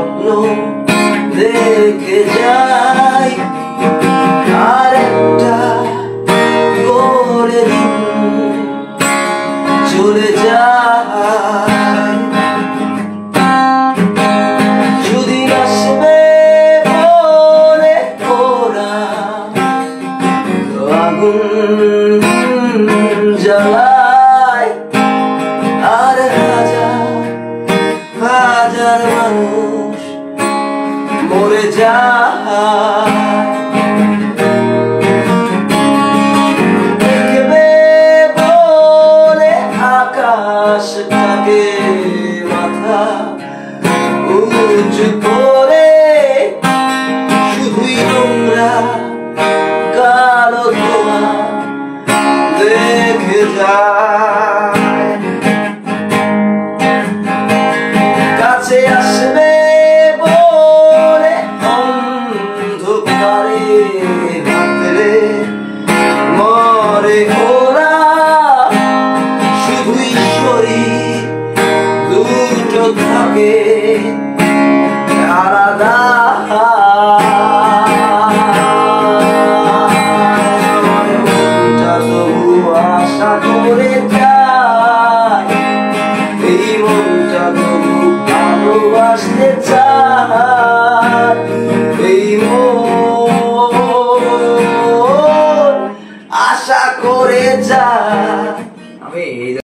স্বপ্ন দেখে যাই আর একটা করে দিন চলে যায় যদি আসবে বলে ওরা আগুন জ্বালায় আর হাজার হাজার মানুষ মরে যায় দেখবে বলে আকাশটাকে মাথা উঁচু করে শুধুই নোংরা কালো ধোঁয়া দেখে যায় কাছে আসবে বলে অন্ধকারে হাতরে মরে ওরা শুধুই শরীর দুটো থাকে আলাদা